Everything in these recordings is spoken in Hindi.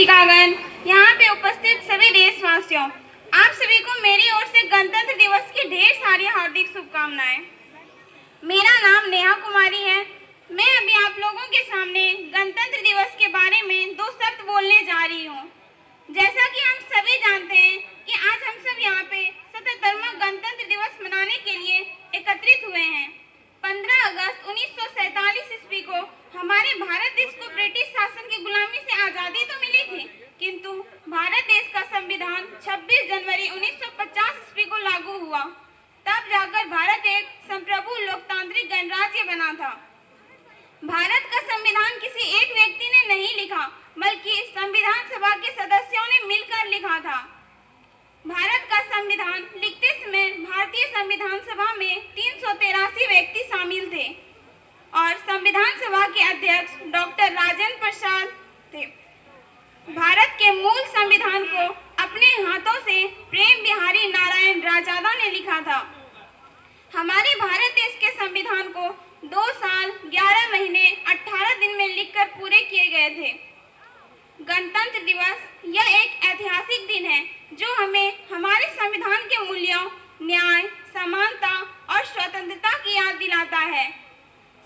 पत्रिकागण, यहाँ पे उपस्थित सभी देशवासियों, आप सभी को मेरी ओर से गणतंत्र दिवस की ढेर सारी हार्दिक शुभकामनाएं। मेरा नाम नेहा कुमारी है। मैं अभी आप लोगों के सामने गणतंत्र दिवस के बारे में दो शब्द बोलने जा रही हूँ। जैसा कि हम सभी जानते हैं कि आज हम सब यहाँ पे 77वां गणतंत्र दिवस मनाने के लिए एकत्रित हुए हैं। 15 अगस्त 1947 ईस्वी को हमारे भारत देश को ब्रिटिश शासन की गुलामी से आज़ादी तो मिली थी, किंतु भारत देश का संविधान 26 जनवरी 1950 ईस्वी को लागू हुआ। तब जाकर भारत एक संप्रभु लोकतांत्रिक गणराज्य बना था। भारत का संविधान किसी एक व्यक्ति ने नहीं लिखा, बल्कि संविधान सभा के सदस्यों ने मिलकर लिखा था। भारत का संविधान लिखते समय भारतीय संविधान सभा में 383 व्यक्ति शामिल थे और संविधान सभा के अध्यक्ष डॉक्टर राजेंद्र प्रसाद थे। भारत के मूल संविधान को अपने हाथों से प्रेम बिहारी नारायण राजादा ने लिखा था। हमारे भारत देश के संविधान को 2 साल 11 महीने 18 दिन में लिखकर पूरे किए गए थे। गणतंत्र दिवस यह एक ऐतिहासिक दिन है जो हमें हमारे संविधान के मूल्यों, न्याय, समानता और स्वतंत्रता की याद दिलाता है।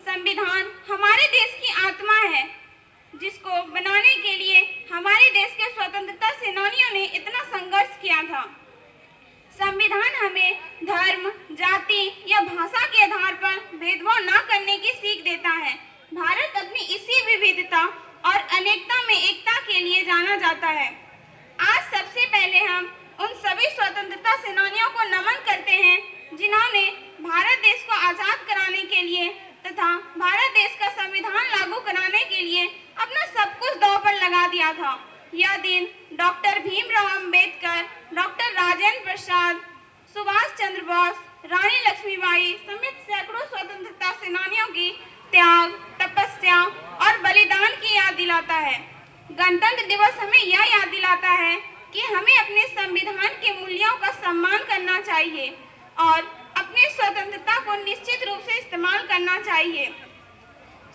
संविधान हमारे देश की आत्मा है, जिसको बनाने के लिए हमारे देश के स्वतंत्रता सेनानियों ने इतना संघर्ष किया था। संविधान हमें धर्म, जाति या भाषा के आधार पर भेदभाव न करने की सीख देता है। भारत अपनी इसी विविधता और अनेकता में एकता के लिए जाना जाता है। आज सबसे पहले हम उन सभी स्वतंत्रता सेनानियों को नमन करते हैं जिन्होंने भारत देश को आजाद कराने के लिए तथा भारत देश का संविधान लागू कराने के लिए अपना सब कुछ दांव पर लगा दिया था। यह दिन डॉक्टर भीमराव अंबेडकर, डॉक्टर राजेंद्र प्रसाद, सुभाष चंद्र बोस, रानी लक्ष्मीबाई समेत सैकड़ों स्वतंत्रता सेनानियों की त्याग, तपस्या और बलिदान की याद दिलाता है। गणतंत्र दिवस हमें यह याद दिलाता है कि हमें अपने संविधान के मूल्यों का सम्मान करना चाहिए और अपनी स्वतंत्रता को निश्चित रूप से इस्तेमाल करना चाहिए।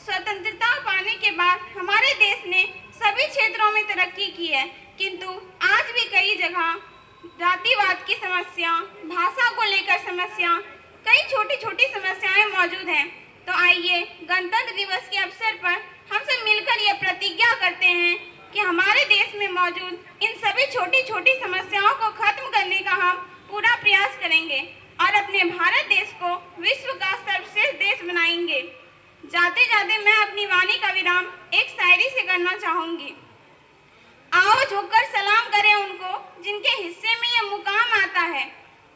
स्वतंत्रता पाने के बाद हमारे देश ने सभी क्षेत्रों में तरक्की की है, किंतु आज भी कई जगह जातिवाद की समस्या, भाषा को लेकर समस्या, कई छोटी छोटी समस्याएं मौजूद हैं। तो आइए गणतंत्र दिवस के अवसर पर हम सब मिलकर यह प्रतिज्ञा करते हैं कि हमारे देश में मौजूद इन सभी छोटी छोटी समस्याओं को खत्म करने का हम पूरा प्रयास करेंगे और अपने भारत देश को विश्व का सर्वश्रेष्ठ देश बनाएंगे। जाते जाते मैं अपनी वाणी का विराम एक शायरी से करना चाहूंगी। आओ झुककर सलाम करें उनको जिनके हिस्से में यह मुकाम आता है।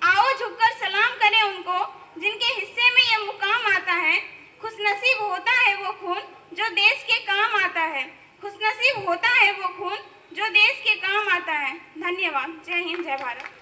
आओ झुककर सलाम करें उनको जिनके हिस्से में यह मुकाम आता है। खुशनसीब होता है वो खून जो देश के काम आता है। खुशनसीब होता है वो खून जो देश के काम आता है। धन्यवाद। जय हिंद, जय भारत।